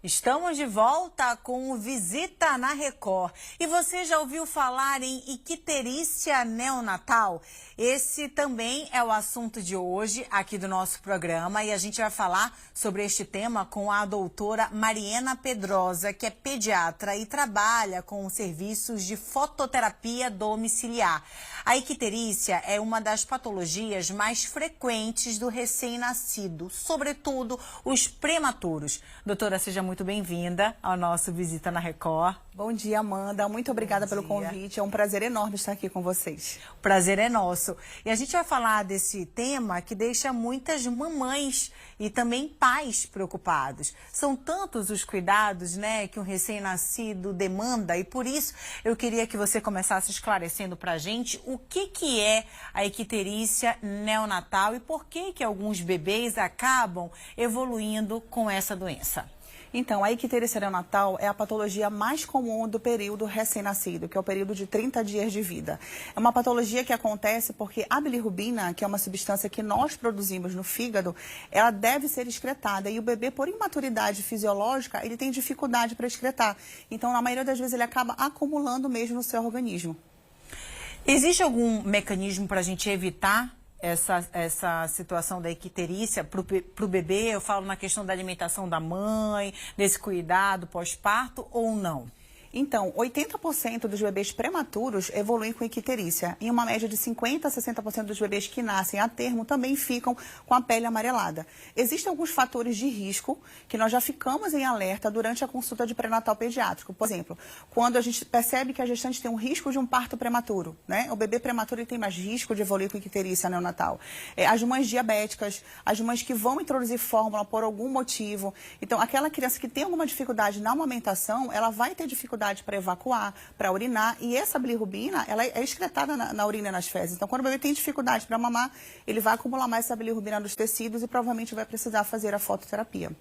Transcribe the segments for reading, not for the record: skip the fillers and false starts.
Estamos de volta com o Visita na Record. E você já ouviu falar em icterícia neonatal? Esse também é o assunto de hoje aqui do nosso programa e a gente vai falar sobre este tema com a doutora Mariana Pedrosa, que é pediatra e trabalha com serviços de fototerapia domiciliar. A icterícia é uma das patologias mais frequentes do recém-nascido, sobretudo os prematuros. Doutora, seja muito bem-vinda ao nosso Visita na Record. Bom dia, Amanda. Muito obrigada pelo convite. É um prazer enorme estar aqui com vocês. O prazer é nosso. E a gente vai falar desse tema que deixa muitas mamães e também pais preocupados. São tantos os cuidados, né, que um recém-nascido demanda e por isso eu queria que você começasse esclarecendo pra gente o que é a icterícia neonatal e por que alguns bebês acabam evoluindo com essa doença. Então, a icterícia neonatal é a patologia mais comum do período recém-nascido, que é o período de 30 dias de vida. É uma patologia que acontece porque a bilirrubina, que é uma substância que nós produzimos no fígado, ela deve ser excretada e o bebê, por imaturidade fisiológica, ele tem dificuldade para excretar. Então, na maioria das vezes, ele acaba acumulando mesmo no seu organismo. Existe algum mecanismo para a gente evitar essa situação da icterícia para o bebê? Eu falo na questão da alimentação da mãe, desse cuidado pós-parto ou não? Então, 80% dos bebês prematuros evoluem com icterícia. Em uma média de 50% a 60% dos bebês que nascem a termo também ficam com a pele amarelada. Existem alguns fatores de risco que nós já ficamos em alerta durante a consulta de pré-natal pediátrico. Por exemplo, quando a gente percebe que a gestante tem um risco de um parto prematuro, né? O bebê prematuro ele tem mais risco de evoluir com icterícia neonatal. As mães diabéticas, as mães que vão introduzir fórmula por algum motivo. Então, aquela criança que tem alguma dificuldade na amamentação, ela vai ter dificuldade para evacuar, para urinar, e essa bilirrubina, ela é excretada na urina e nas fezes. Então, quando o bebê tem dificuldade para mamar, ele vai acumular mais essa bilirrubina nos tecidos e provavelmente vai precisar fazer a fototerapia.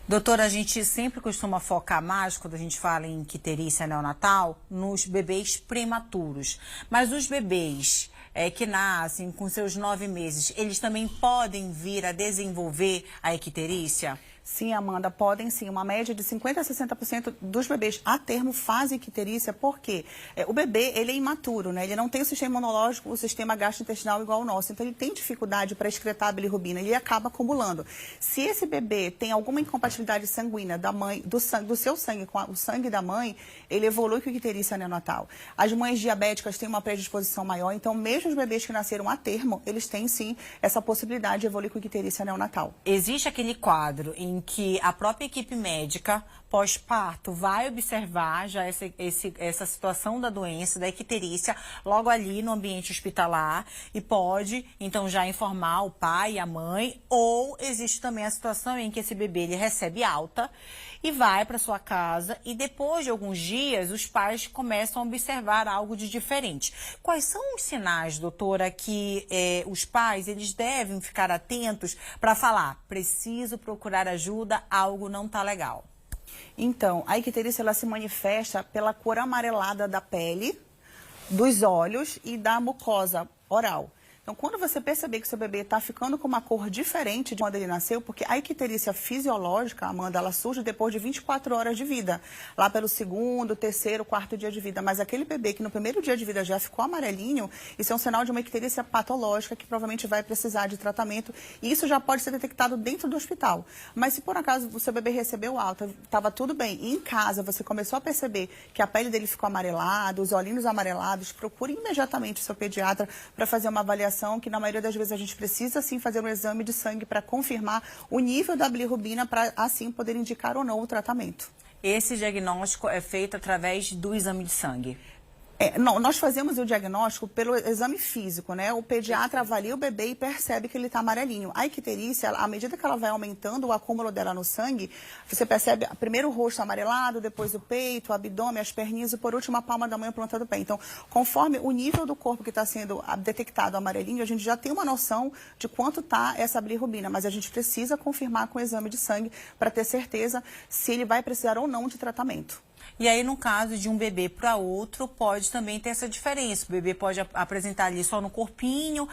Doutora, a gente sempre costuma focar mais, quando a gente fala em icterícia neonatal, nos bebês prematuros. Mas os bebês que nascem com seus 9 meses, eles também podem vir a desenvolver a icterícia? Sim, Amanda, podem sim. Uma média de 50% a 60% dos bebês a termo fazem icterícia, porque o bebê, ele é imaturo, né? Ele não tem o sistema imunológico, o sistema gastrointestinal igual ao nosso. Então, ele tem dificuldade para excretar a bilirrubina e ele acaba acumulando. Se esse bebê tem alguma incompatibilidade sanguínea da mãe, do seu sangue com o sangue da mãe, ele evolui com icterícia neonatal. As mães diabéticas têm uma predisposição maior, então mesmo os bebês que nasceram a termo, eles têm sim essa possibilidade de evoluir com icterícia neonatal. Existe aquele quadro em que a própria equipe médica pós-parto vai observar já essa situação da doença, da icterícia, logo ali no ambiente hospitalar e pode, então, já informar o pai e a mãe, ou existe também a situação em que esse bebê ele recebe alta e vai para sua casa e depois de alguns dias os pais começam a observar algo de diferente. Quais são os sinais, doutora, que os pais eles devem ficar atentos para falar, preciso procurar ajuda, algo não está legal? Então, a icterícia ela se manifesta pela cor amarelada da pele, dos olhos e da mucosa oral. Então, quando você perceber que seu bebê está ficando com uma cor diferente de quando ele nasceu, porque a icterícia fisiológica, Amanda, ela surge depois de 24 horas de vida, lá pelo segundo, terceiro, quarto dia de vida. Mas aquele bebê que no primeiro dia de vida já ficou amarelinho, isso é um sinal de uma icterícia patológica que provavelmente vai precisar de tratamento. E isso já pode ser detectado dentro do hospital. Mas se por acaso o seu bebê recebeu alta, estava tudo bem, e em casa você começou a perceber que a pele dele ficou amarelada, os olhinhos amarelados, procure imediatamente o seu pediatra para fazer uma avaliação, que na maioria das vezes a gente precisa sim fazer um exame de sangue para confirmar o nível da bilirrubina para assim poder indicar ou não o tratamento. Esse diagnóstico é feito através do exame de sangue? Não, nós fazemos o diagnóstico pelo exame físico, né? O pediatra avalia o bebê e percebe que ele está amarelinho. A icterícia, à medida que ela vai aumentando o acúmulo dela no sangue, você percebe primeiro o rosto amarelado, depois o peito, o abdômen, as perninhas e por último a palma da mão e a planta do pé. Então, conforme o nível do corpo que está sendo detectado amarelinho, a gente já tem uma noção de quanto está essa bilirrubina, mas a gente precisa confirmar com o exame de sangue para ter certeza se ele vai precisar ou não de tratamento. E aí, no caso de um bebê para outro, pode também ter essa diferença. O bebê pode apresentar ali só no corpinho,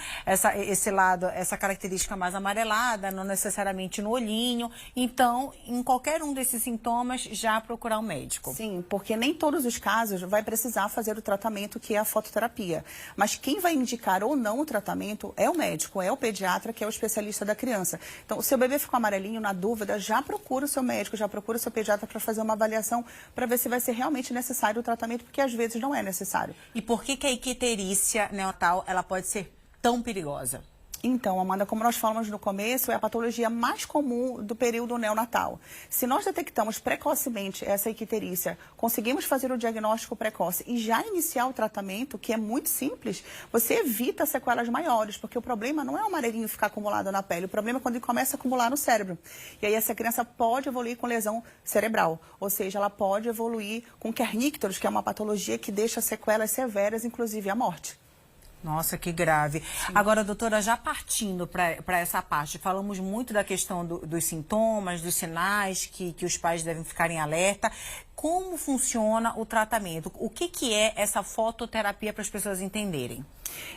esse lado, essa característica mais amarelada, não necessariamente no olhinho. Então, em qualquer um desses sintomas, já procurar um médico. Sim, porque nem todos os casos vai precisar fazer o tratamento que é a fototerapia. Mas quem vai indicar ou não o tratamento é o médico, é o pediatra, que é o especialista da criança. Então, o seu bebê ficou amarelinho, na dúvida, já procura o seu médico, já procura o seu pediatra para fazer uma avaliação, para ver se vai ser realmente necessário o tratamento, porque às vezes não é necessário. E por que a icterícia neonatal ela pode ser tão perigosa? Então, Amanda, como nós falamos no começo, é a patologia mais comum do período neonatal. Se nós detectamos precocemente essa icterícia, conseguimos fazer o diagnóstico precoce e já iniciar o tratamento, que é muito simples, você evita sequelas maiores, porque o problema não é o amarelinho ficar acumulado na pele, o problema é quando ele começa a acumular no cérebro. E aí essa criança pode evoluir com lesão cerebral, ou seja, ela pode evoluir com kernícteros, que é uma patologia que deixa sequelas severas, inclusive a morte. Nossa, que grave. Sim. Agora, doutora, já partindo para essa parte, falamos muito da questão dos sintomas, dos sinais que os pais devem ficar em alerta. Como funciona o tratamento? O que é essa fototerapia para as pessoas entenderem?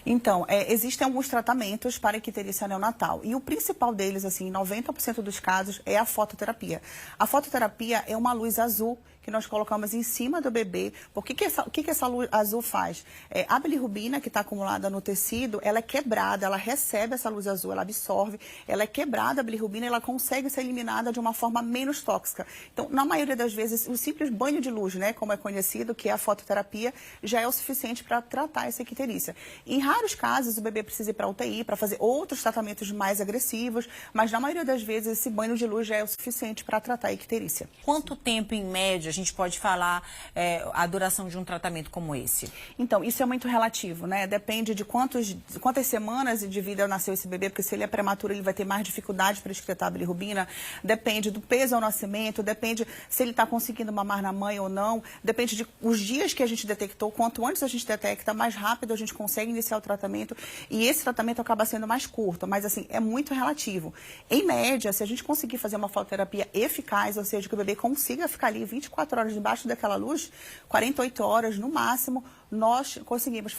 Então, existem alguns tratamentos para icterícia neonatal. E o principal deles, assim, 90% dos casos, é a fototerapia. A fototerapia é uma luz azul que nós colocamos em cima do bebê. O que essa luz azul faz? A bilirrubina que está acumulada no tecido, ela é quebrada, ela recebe essa luz azul, ela absorve, ela é quebrada a bilirrubina, ela consegue ser eliminada de uma forma menos tóxica. Então, na maioria das vezes, o simples banho de luz, né, como é conhecido, que é a fototerapia, já é o suficiente para tratar essa icterícia. Em raros casos, o bebê precisa ir para a UTI, para fazer outros tratamentos mais agressivos, mas na maioria das vezes, esse banho de luz já é o suficiente para tratar a icterícia. Quanto tempo, em média, a gente pode falar a duração de um tratamento como esse? Então, isso é muito relativo, né? Depende de quantas semanas de vida nasceu esse bebê, porque se ele é prematuro, ele vai ter mais dificuldade para excretar a bilirrubina. Depende do peso ao nascimento, depende se ele está conseguindo mamar na mãe ou não, depende de os dias que a gente detectou. Quanto antes a gente detecta, mais rápido a gente consegue iniciar o tratamento. E esse tratamento acaba sendo mais curto, mas assim, é muito relativo. Em média, se a gente conseguir fazer uma fototerapia eficaz, ou seja, que o bebê consiga ficar ali 24 horas debaixo daquela luz, 48 horas no máximo, nós conseguimos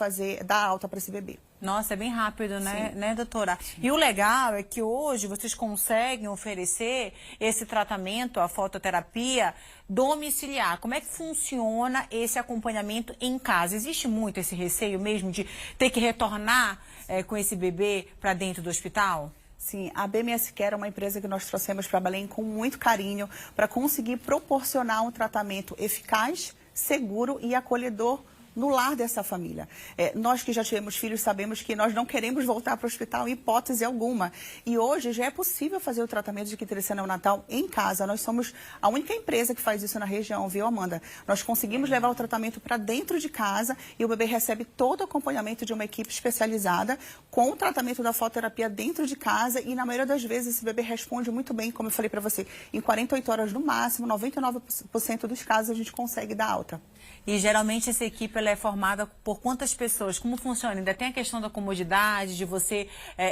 dar alta para esse bebê. Nossa, é bem rápido, né, doutora? Sim. E o legal é que hoje vocês conseguem oferecer esse tratamento, a fototerapia, domiciliar. Como é que funciona esse acompanhamento em casa? Existe muito esse receio mesmo de ter que retornar com esse bebê para dentro do hospital? Sim, a BMS Care é uma empresa que nós trouxemos para Belém com muito carinho para conseguir proporcionar um tratamento eficaz, seguro e acolhedor no lar dessa família. Nós que já tivemos filhos sabemos que nós não queremos voltar para o hospital em hipótese alguma. E hoje já é possível fazer o tratamento de icterícia neonatal em casa. Nós somos a única empresa que faz isso na região, viu, Amanda? Nós conseguimos levar o tratamento para dentro de casa e o bebê recebe todo o acompanhamento de uma equipe especializada com o tratamento da fototerapia dentro de casa e na maioria das vezes esse bebê responde muito bem, como eu falei para você, em 48 horas no máximo, 99% dos casos a gente consegue dar alta. E geralmente essa equipe ela é formada por quantas pessoas? Como funciona? Ainda tem a questão da comodidade, de você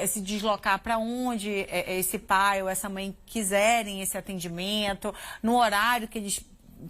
se deslocar para onde esse pai ou essa mãe quiserem esse atendimento, no horário que eles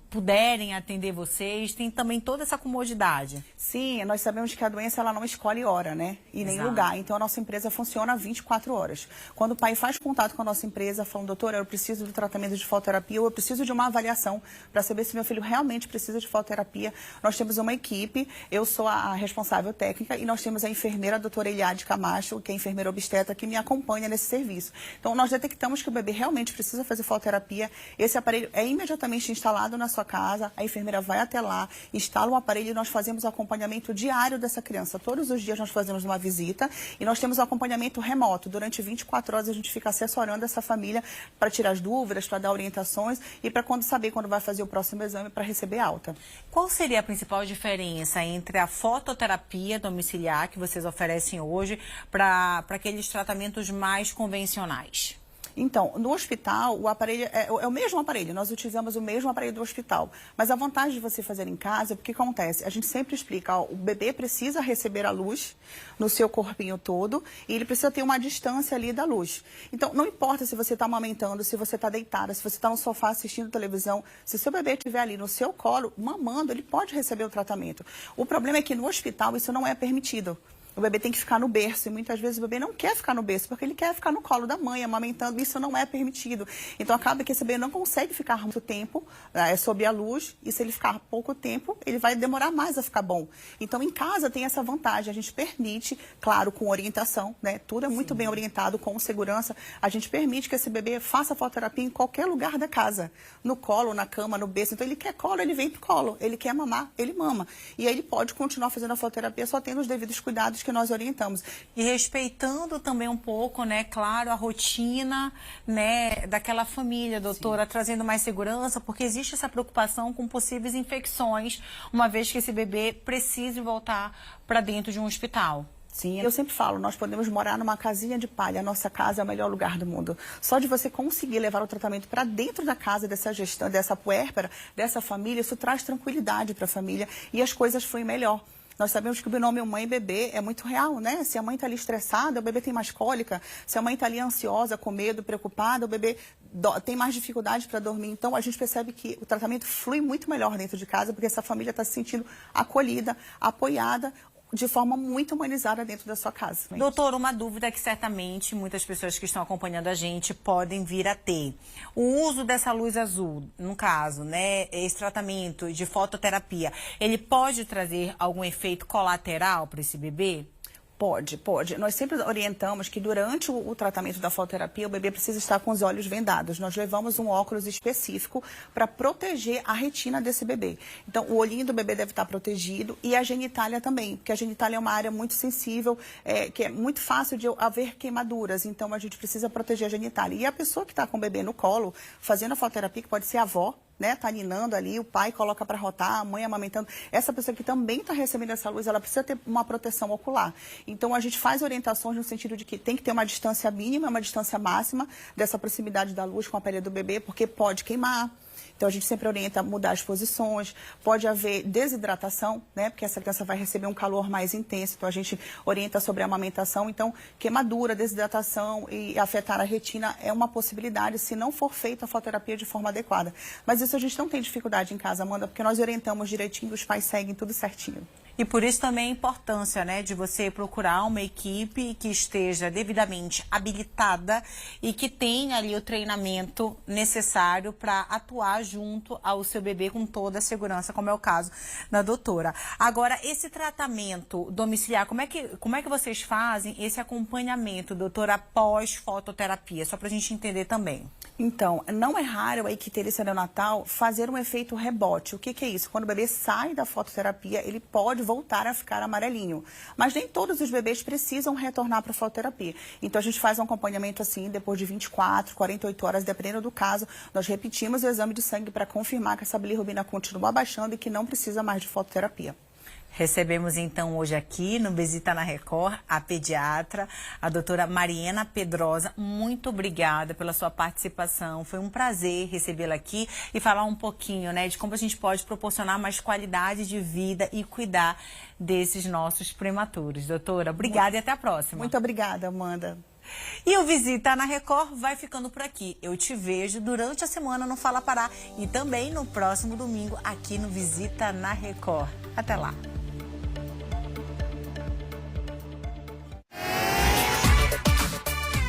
puderem atender vocês, tem também toda essa comodidade. Sim, nós sabemos que a doença ela não escolhe hora, né? E nem lugar. Então a nossa empresa funciona 24 horas. Quando o pai faz contato com a nossa empresa, falando, doutora, eu preciso do tratamento de fototerapia ou eu preciso de uma avaliação para saber se meu filho realmente precisa de fototerapia, nós temos uma equipe, eu sou a responsável técnica e nós temos a enfermeira, a doutora Eliade Camacho, que é a enfermeira obstetra, que me acompanha nesse serviço. Então nós detectamos que o bebê realmente precisa fazer fototerapia, esse aparelho é imediatamente instalado na sua casa, a enfermeira vai até lá, instala o aparelho e nós fazemos o acompanhamento diário dessa criança. Todos os dias nós fazemos uma visita e nós temos o acompanhamento remoto. Durante 24 horas a gente fica assessorando essa família para tirar as dúvidas, para dar orientações e para saber quando vai fazer o próximo exame para receber alta. Qual seria a principal diferença entre a fototerapia domiciliar que vocês oferecem hoje para aqueles tratamentos mais convencionais? Então, no hospital, o aparelho é o mesmo aparelho, nós utilizamos o mesmo aparelho do hospital. Mas a vantagem de você fazer em casa, porque acontece? A gente sempre explica, ó, o bebê precisa receber a luz no seu corpinho todo e ele precisa ter uma distância ali da luz. Então, não importa se você está amamentando, se você está deitada, se você está no sofá assistindo televisão, se seu bebê estiver ali no seu colo, mamando, ele pode receber o tratamento. O problema é que no hospital isso não é permitido. O bebê tem que ficar no berço e muitas vezes o bebê não quer ficar no berço porque ele quer ficar no colo da mãe, amamentando, isso não é permitido. Então acaba que esse bebê não consegue ficar muito tempo sob a luz e se ele ficar pouco tempo, ele vai demorar mais a ficar bom. Então em casa tem essa vantagem, a gente permite, claro, com orientação, né? Tudo é muito bem orientado, com segurança, a gente permite que esse bebê faça fototerapia em qualquer lugar da casa, no colo, na cama, no berço. Então ele quer colo, ele vem pro colo, ele quer mamar, ele mama. E aí ele pode continuar fazendo a fototerapia só tendo os devidos cuidados que nós orientamos. E respeitando também um pouco, né, claro, a rotina, né, daquela família, doutora, trazendo mais segurança, porque existe essa preocupação com possíveis infecções, uma vez que esse bebê precise voltar para dentro de um hospital. Sim, eu sempre falo, nós podemos morar numa casinha de palha, a nossa casa é o melhor lugar do mundo. Só de você conseguir levar o tratamento para dentro da casa dessa gestão, dessa puérpera, dessa família, isso traz tranquilidade para a família e as coisas fluem melhor. Nós sabemos que o binômio mãe e bebê é muito real, né? Se a mãe está ali estressada, o bebê tem mais cólica. Se a mãe está ali ansiosa, com medo, preocupada, o bebê tem mais dificuldade para dormir. Então, a gente percebe que o tratamento flui muito melhor dentro de casa, porque essa família está se sentindo acolhida, apoiada, de forma muito humanizada dentro da sua casa. Doutor, uma dúvida que certamente muitas pessoas que estão acompanhando a gente podem vir a ter. O uso dessa luz azul, no caso, né, esse tratamento de fototerapia, ele pode trazer algum efeito colateral para esse bebê? Pode, pode. Nós sempre orientamos que durante o tratamento da fototerapia, o bebê precisa estar com os olhos vendados. Nós levamos um óculos específico para proteger a retina desse bebê. Então, o olhinho do bebê deve estar protegido e a genitália também, porque a genitália é uma área muito sensível, que é muito fácil de haver queimaduras. Então, a gente precisa proteger a genitália. E a pessoa que está com o bebê no colo, fazendo a fototerapia, que pode ser a avó, né, tá ninando ali, o pai coloca para rotar, a mãe amamentando. Essa pessoa que também está recebendo essa luz, ela precisa ter uma proteção ocular. Então, a gente faz orientações no sentido de que tem que ter uma distância mínima, uma distância máxima dessa proximidade da luz com a pele do bebê, porque pode queimar. Então, a gente sempre orienta a mudar as posições, pode haver desidratação, né? Porque essa criança vai receber um calor mais intenso, então a gente orienta sobre a amamentação. Então, queimadura, desidratação e afetar a retina é uma possibilidade se não for feita a fototerapia de forma adequada. Mas isso a gente não tem dificuldade em casa, Amanda, porque nós orientamos direitinho, os pais seguem tudo certinho. E por isso também a importância, né, de você procurar uma equipe que esteja devidamente habilitada e que tenha ali o treinamento necessário para atuar junto ao seu bebê com toda a segurança, como é o caso da doutora. Agora, esse tratamento domiciliar, como é que vocês fazem esse acompanhamento, doutora, após fototerapia? Só para a gente entender também. Então, não é raro a icterícia neonatal fazer um efeito rebote. O que é isso? Quando o bebê sai da fototerapia, ele pode voltar a ficar amarelinho. Mas nem todos os bebês precisam retornar para a fototerapia. Então, a gente faz um acompanhamento assim, depois de 24, 48 horas, dependendo do caso, nós repetimos o exame de sangue para confirmar que essa bilirrubina continua baixando e que não precisa mais de fototerapia. Recebemos então hoje aqui no Visita na Record a pediatra, a doutora Mariana Pedrosa. Muito obrigada pela sua participação. Foi um prazer recebê-la aqui e falar um pouquinho, né, de como a gente pode proporcionar mais qualidade de vida e cuidar desses nossos prematuros. Doutora, obrigada e até a próxima. Muito obrigada, Amanda. E o Visita na Record vai ficando por aqui. Eu te vejo durante a semana no Fala Pará e também no próximo domingo aqui no Visita na Record. Até lá.